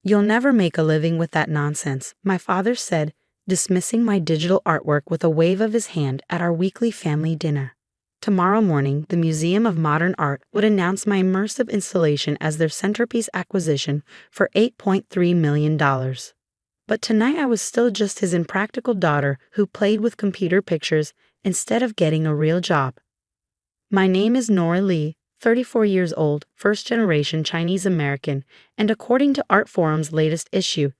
"You'll never make a living with that nonsense," my father said, dismissing my digital artwork with a wave of his hand at our weekly family dinner. Tomorrow morning, the Museum of Modern Art would announce my immersive installation as their centerpiece acquisition for $8.3 million. But tonight I was still just his impractical daughter who played with computer pictures instead of getting a real job. My name is Nora Lee, 34 years old, first-generation Chinese American, and according to Art Forum's latest issue,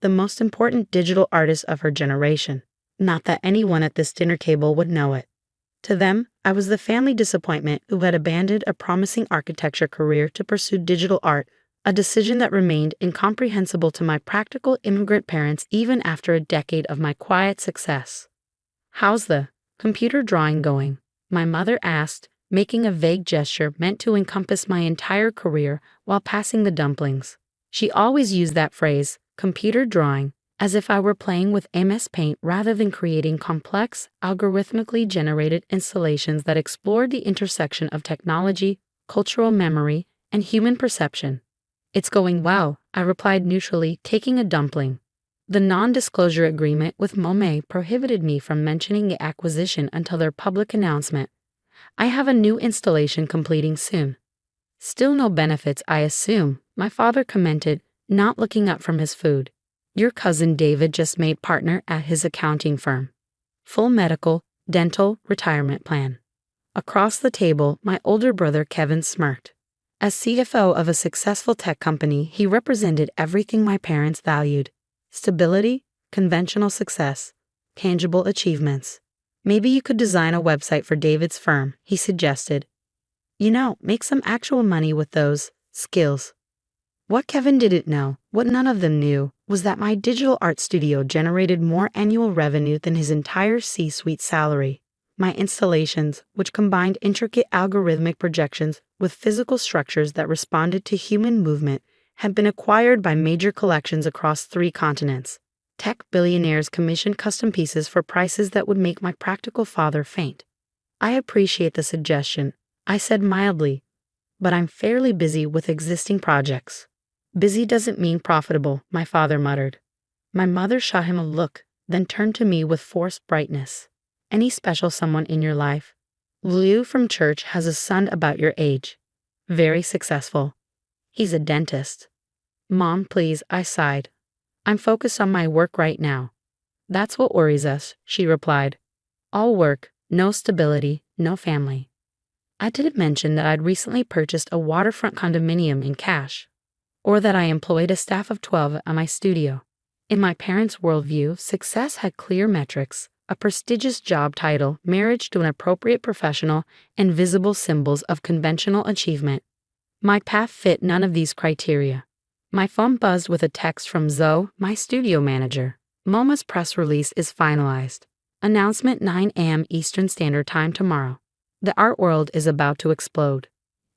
the most important digital artist of her generation. Not that anyone at this dinner table would know it. To them, I was the family disappointment who had abandoned a promising architecture career to pursue digital art, a decision that remained incomprehensible to my practical immigrant parents even after a decade of my quiet success. "How's the computer drawing going?" my mother asked, making a vague gesture meant to encompass my entire career while passing the dumplings. She always used that phrase, computer drawing, as if I were playing with MS Paint rather than creating complex, algorithmically generated installations that explored the intersection of technology, cultural memory, and human perception. "It's going well," I replied neutrally, taking a dumpling. The non-disclosure agreement with MoMA prohibited me from mentioning the acquisition until their public announcement. "I have a new installation completing soon." "Still no benefits, I assume," my father commented, not looking up from his food. "Your cousin David just made partner at his accounting firm. Full medical, dental, retirement plan." Across the table, my older brother Kevin smirked. As CFO of a successful tech company, he represented everything my parents valued: stability, conventional success, tangible achievements. "Maybe you could design a website for David's firm," he suggested. Make some actual money with those skills." What Kevin didn't know, what none of them knew, was that my digital art studio generated more annual revenue than his entire C-suite salary. My installations, which combined intricate algorithmic projections with physical structures that responded to human movement, had been acquired by major collections across 3 continents. Tech billionaires commissioned custom pieces for prices that would make my practical father faint. "I appreciate the suggestion," I said mildly, "but I'm fairly busy with existing projects." "Busy doesn't mean profitable," my father muttered. My mother shot him a look, then turned to me with forced brightness. "Any special someone in your life?" "Lou from church has a son about your age. Very successful. He's a dentist." "Mom, please," I sighed. "I'm focused on my work right now." "That's what worries us," she replied. "All work, no stability, no family." I didn't mention that I'd recently purchased a waterfront condominium in cash, or that I employed a staff of 12 at my studio. In my parents' worldview, success had clear metrics: a prestigious job title, marriage to an appropriate professional, and visible symbols of conventional achievement. My path fit none of these criteria. My phone buzzed with a text from Zoe, my studio manager. "MoMA's press release is finalized. Announcement 9 a.m. Eastern Standard Time tomorrow. The art world is about to explode."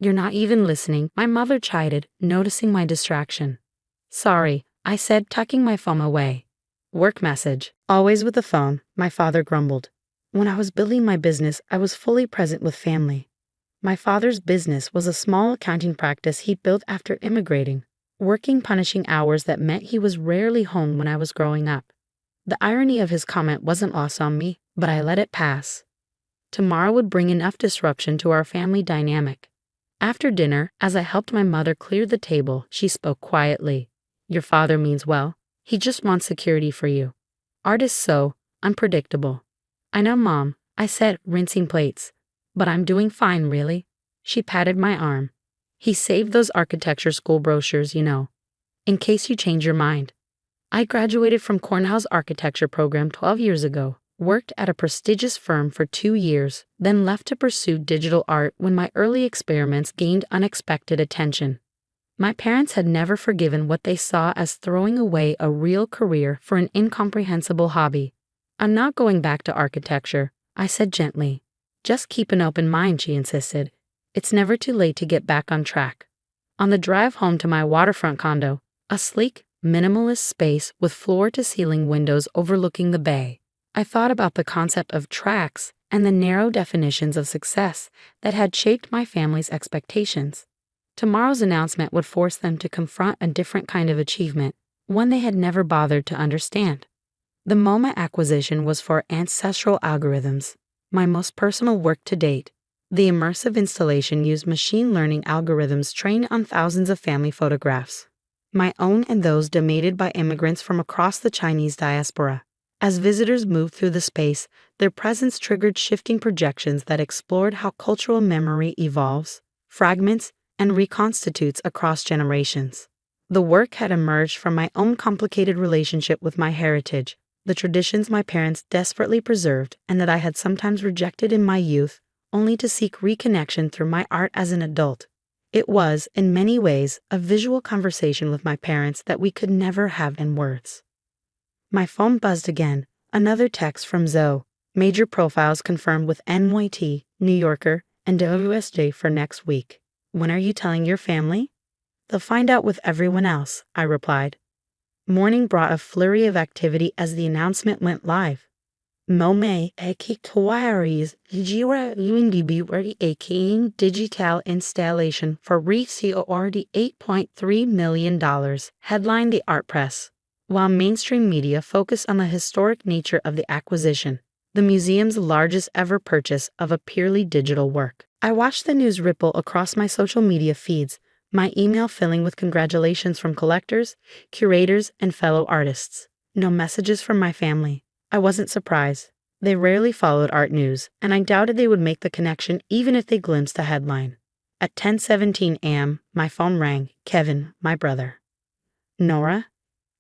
"You're not even listening," my mother chided, noticing my distraction. "Sorry," I said, tucking my phone away. "Work message." "Always with the phone," my father grumbled. When I was building my business, I was fully present with family. My father's business was a small accounting practice he'd built after immigrating, working punishing hours that meant he was rarely home when I was growing up. The irony of his comment wasn't lost on me, but I let it pass. Tomorrow would bring enough disruption to our family dynamic. After dinner, as I helped my mother clear the table, she spoke quietly. "Your father means well. He just wants security for you. Art is so unpredictable." "I know, Mom," I said, rinsing plates. "But I'm doing fine, really." She patted my arm. "He saved those architecture school brochures, in case you change your mind." I graduated from Cornell's architecture program 12 years ago, worked at a prestigious firm for 2 years, then left to pursue digital art when my early experiments gained unexpected attention. My parents had never forgiven what they saw as throwing away a real career for an incomprehensible hobby. "I'm not going back to architecture," I said gently. "Just keep an open mind," she insisted. "It's never too late to get back on track." On the drive home to my waterfront condo, a sleek, minimalist space with floor-to-ceiling windows overlooking the bay, I thought about the concept of tracks and the narrow definitions of success that had shaped my family's expectations. Tomorrow's announcement would force them to confront a different kind of achievement, one they had never bothered to understand. The MoMA acquisition was for ancestral algorithms, my most personal work to date. The immersive installation used machine learning algorithms trained on thousands of family photographs, my own and those donated by immigrants from across the Chinese diaspora. As visitors moved through the space, their presence triggered shifting projections that explored how cultural memory evolves, fragments, and reconstitutes across generations. The work had emerged from my own complicated relationship with my heritage, the traditions my parents desperately preserved and that I had sometimes rejected in my youth, only to seek reconnection through my art as an adult. It was, in many ways, a visual conversation with my parents that we could never have in words. My phone buzzed again, another text from Zoe. Major profiles confirmed with NYT, New Yorker, and WSJ for next week. When are you telling your family? They'll find out with everyone else, I replied. Morning brought a flurry of activity as the announcement went live. MoMA Equitaries Jira Ungibi Aking Digital Installation for RECORD $8.3 million, headlined the art press. While mainstream media focused on the historic nature of the acquisition, the museum's largest ever purchase of a purely digital work, I watched the news ripple across my social media feeds, my email filling with congratulations from collectors, curators, and fellow artists. No messages from my family. I wasn't surprised. They rarely followed art news, and I doubted they would make the connection even if they glimpsed a headline. At 10:17 a.m., my phone rang. Kevin, my brother. Nora?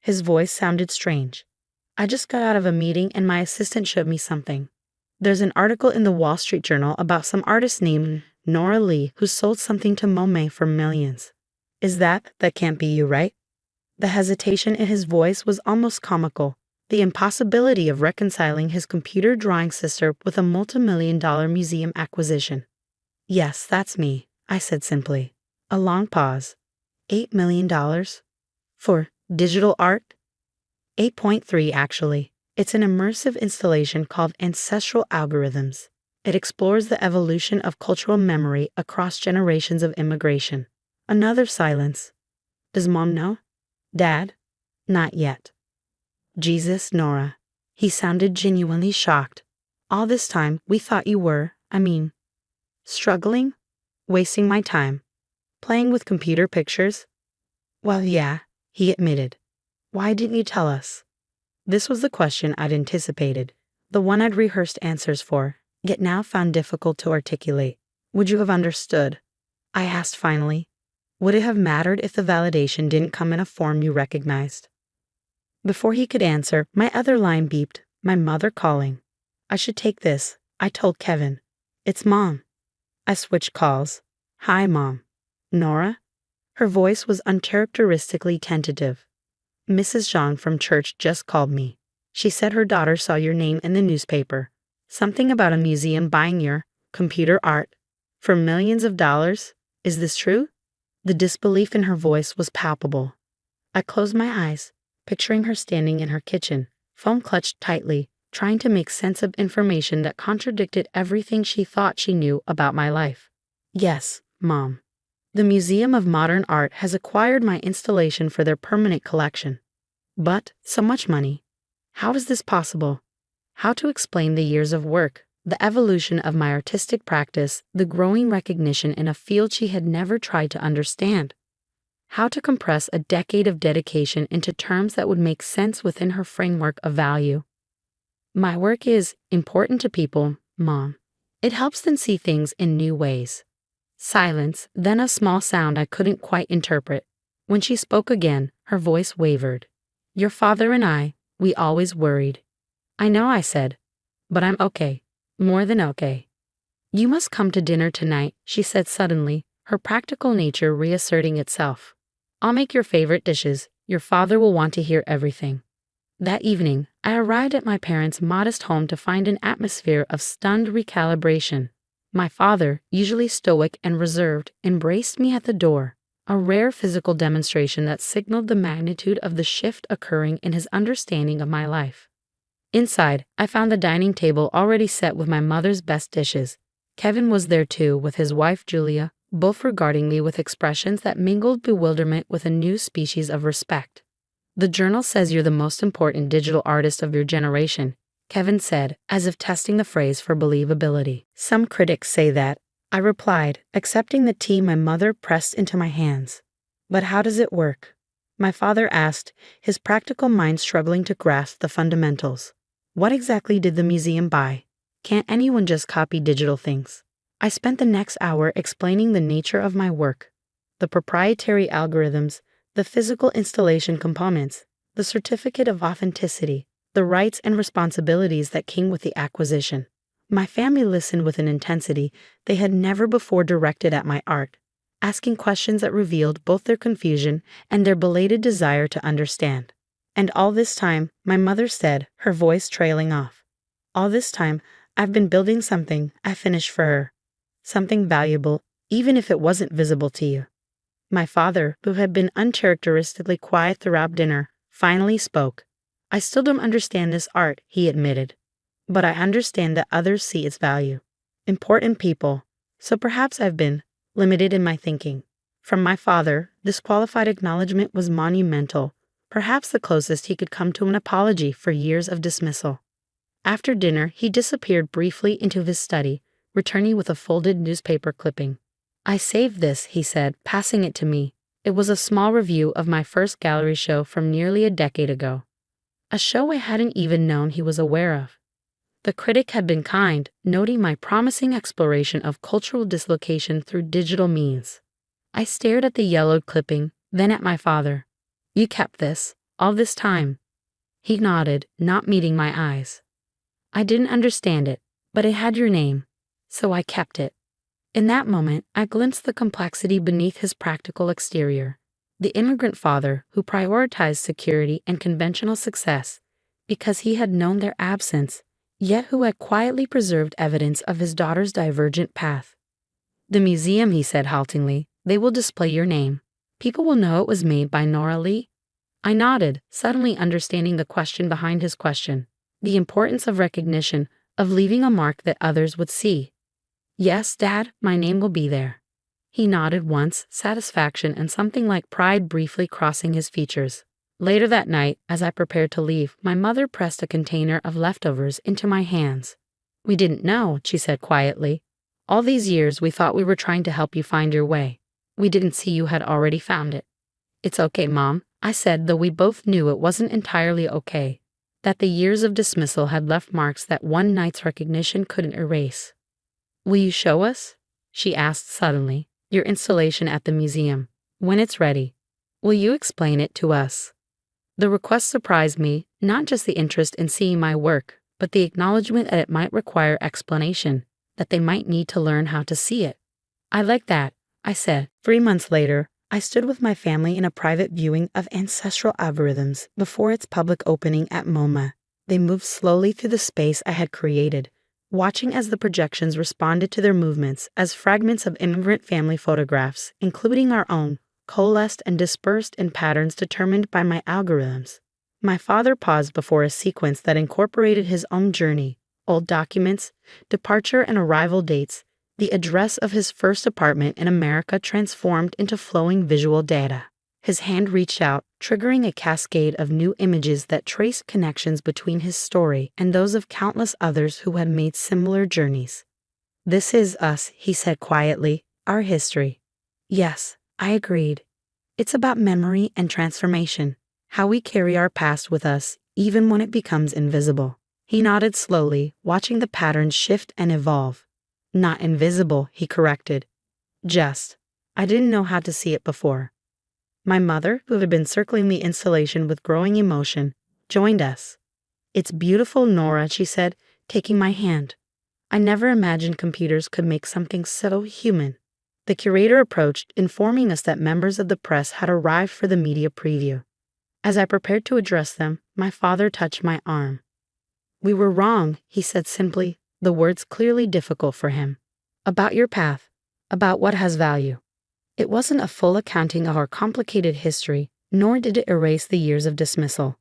His voice sounded strange. I just got out of a meeting and my assistant showed me something. There's an article in the Wall Street Journal about some artist named Nora Lee who sold something to MoMA for millions. That can't be you, right? The hesitation in his voice was almost comical. The impossibility of reconciling his computer drawing sister with a multi-million-dollar museum acquisition. Yes, that's me, I said simply. A long pause. $8 million? For digital art? 8.3 actually. It's an immersive installation called Ancestral Algorithms. It explores the evolution of cultural memory across generations of immigration. Another silence. Does Mom know? Dad? Not yet. Jesus, Nora. He sounded genuinely shocked. All this time, we thought you were, struggling? Wasting my time? Playing with computer pictures? Well, yeah, he admitted. Why didn't you tell us? This was the question I'd anticipated, the one I'd rehearsed answers for, yet now found difficult to articulate. Would you have understood? I asked finally. Would it have mattered if the validation didn't come in a form you recognized? Before he could answer, my other line beeped, my mother calling. I should take this, I told Kevin. It's Mom. I switched calls. Hi, Mom. Nora? Her voice was uncharacteristically tentative. Mrs. Zhang from church just called me. She said her daughter saw your name in the newspaper. Something about a museum buying your computer art for millions of dollars. Is this true? The disbelief in her voice was palpable. I closed my eyes, picturing her standing in her kitchen, phone clutched tightly, trying to make sense of information that contradicted everything she thought she knew about my life. Yes, Mom. The Museum of Modern Art has acquired my installation for their permanent collection. But so much money. How is this possible? How to explain the years of work, the evolution of my artistic practice, the growing recognition in a field she had never tried to understand? How to compress a decade of dedication into terms that would make sense within her framework of value? My work is important to people, Mom. It helps them see things in new ways. Silence, then a small sound I couldn't quite interpret. When she spoke again, her voice wavered. Your father and I, we always worried. I know, I said, but I'm okay. More than okay. You must come to dinner tonight, she said suddenly, her practical nature reasserting itself. I'll make your favorite dishes. Your father will want to hear everything. That evening, I arrived at my parents' modest home to find an atmosphere of stunned recalibration. My father, usually stoic and reserved, embraced me at the door, a rare physical demonstration that signaled the magnitude of the shift occurring in his understanding of my life. Inside, I found the dining table already set with my mother's best dishes. Kevin was there too, with his wife Julia, both regarding me with expressions that mingled bewilderment with a new species of respect. "The journal says you're the most important digital artist of your generation," Kevin said, as if testing the phrase for believability. "Some critics say that," I replied, accepting the tea my mother pressed into my hands. "But how does it work?" my father asked, his practical mind struggling to grasp the fundamentals. "What exactly did the museum buy? Can't anyone just copy digital things?" I spent the next hour explaining the nature of my work, the proprietary algorithms, the physical installation components, the certificate of authenticity, the rights and responsibilities that came with the acquisition. My family listened with an intensity they had never before directed at my art, asking questions that revealed both their confusion and their belated desire to understand. "And all this time," my mother said, her voice trailing off, "all this time, I've been building something I finished for her. Something valuable, even if it wasn't visible to you." My father, who had been uncharacteristically quiet throughout dinner, finally spoke. "I still don't understand this art," he admitted. "But I understand that others see its value. Important people. So perhaps I've been limited in my thinking." From my father, this qualified acknowledgement was monumental, perhaps the closest he could come to an apology for years of dismissal. After dinner, he disappeared briefly into his study, returning with a folded newspaper clipping. "I saved this," he said, passing it to me. It was a small review of my first gallery show from nearly a decade ago. A show I hadn't even known he was aware of. The critic had been kind, noting my promising exploration of cultural dislocation through digital means. I stared at the yellowed clipping, then at my father. "You kept this, all this time?" He nodded, not meeting my eyes. "I didn't understand it, but it had your name, so I kept it." In that moment, I glimpsed the complexity beneath his practical exterior. The immigrant father who prioritized security and conventional success because he had known their absence, yet who had quietly preserved evidence of his daughter's divergent path. "The museum," he said haltingly, "they will display your name. People will know it was made by Nora Lee." I nodded, suddenly understanding the question behind his question, the importance of recognition, of leaving a mark that others would see. "Yes, Dad, my name will be there." He nodded once, satisfaction and something like pride briefly crossing his features. Later that night, as I prepared to leave, my mother pressed a container of leftovers into my hands. "We didn't know," she said quietly. "All these years we thought we were trying to help you find your way. We didn't see you had already found it." "It's okay, Mom," I said, though we both knew it wasn't entirely okay, that the years of dismissal had left marks that one night's recognition couldn't erase. "Will you show us?" she asked suddenly. "Your installation at the museum. When it's ready. Will you explain it to us?" The request surprised me, not just the interest in seeing my work, but the acknowledgement that it might require explanation, that they might need to learn how to see it. "I like that," I said. 3 months later, I stood with my family in a private viewing of Ancestral Algorithms before its public opening at MoMA. They moved slowly through the space I had created, watching as the projections responded to their movements as fragments of immigrant family photographs, including our own, coalesced and dispersed in patterns determined by my algorithms. My father paused before a sequence that incorporated his own journey, old documents, departure and arrival dates, the address of his first apartment in America transformed into flowing visual data. His hand reached out, triggering a cascade of new images that traced connections between his story and those of countless others who had made similar journeys. "This is us," he said quietly, "our history." Yes, I agreed. It's about memory and transformation, how we carry our past with us, even when it becomes invisible. He nodded slowly, watching the patterns shift and evolve. "Not invisible," he corrected. "Just. I didn't know how to see it before." My mother, who had been circling the installation with growing emotion, joined us. "It's beautiful, Nora," she said, taking my hand. "I never imagined computers could make something so human." The curator approached, informing us that members of the press had arrived for the media preview. As I prepared to address them, my father touched my arm. "We were wrong," he said simply, the words clearly difficult for him. "About your path, about what has value." It wasn't a full accounting of our complicated history, nor did it erase the years of dismissal.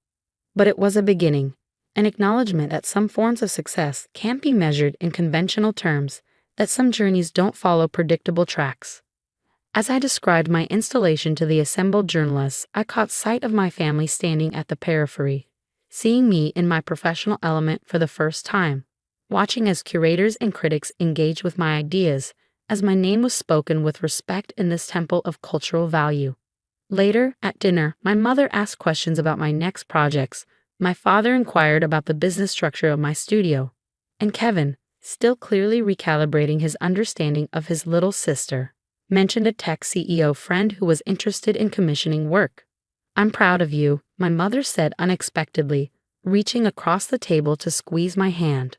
But it was a beginning, an acknowledgement that some forms of success can't be measured in conventional terms, that some journeys don't follow predictable tracks. As I described my installation to the assembled journalists, I caught sight of my family standing at the periphery, seeing me in my professional element for the first time, watching as curators and critics engaged with my ideas, as my name was spoken with respect in this temple of cultural value. Later, at dinner, my mother asked questions about my next projects, my father inquired about the business structure of my studio, and Kevin, still clearly recalibrating his understanding of his little sister, mentioned a tech CEO friend who was interested in commissioning work. "I'm proud of you," my mother said unexpectedly, reaching across the table to squeeze my hand.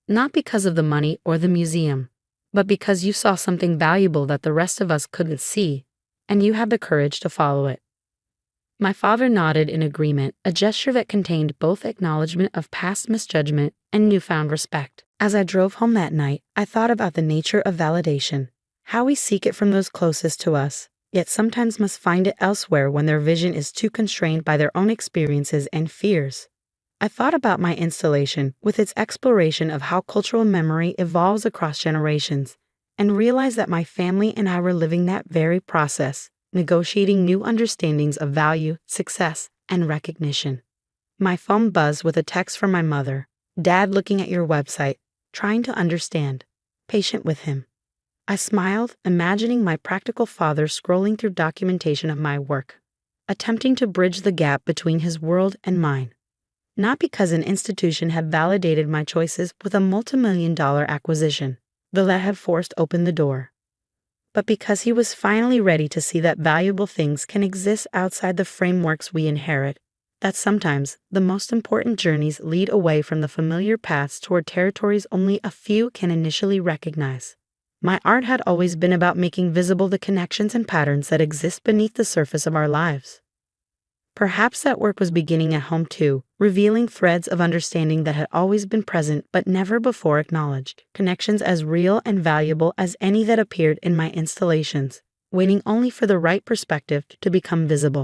"Not because of the money or the museum, but because you saw something valuable that the rest of us couldn't see, and you had the courage to follow it." My father nodded in agreement, a gesture that contained both acknowledgement of past misjudgment and newfound respect. As I drove home that night, I thought about the nature of validation, how we seek it from those closest to us, yet sometimes must find it elsewhere when their vision is too constrained by their own experiences and fears. I thought about my installation with its exploration of how cultural memory evolves across generations, and realized that my family and I were living that very process, negotiating new understandings of value, success, and recognition. My phone buzzed with a text from my mother. "Dad looking at your website, trying to understand. Patient with him." I smiled, imagining my practical father scrolling through documentation of my work, attempting to bridge the gap between his world and mine. Not because an institution had validated my choices with a multimillion-dollar acquisition, though that had forced open the door, but because he was finally ready to see that valuable things can exist outside the frameworks we inherit, that sometimes the most important journeys lead away from the familiar paths toward territories only a few can initially recognize. My art had always been about making visible the connections and patterns that exist beneath the surface of our lives. Perhaps that work was beginning at home too, revealing threads of understanding that had always been present but never before acknowledged, connections as real and valuable as any that appeared in my installations, waiting only for the right perspective to become visible.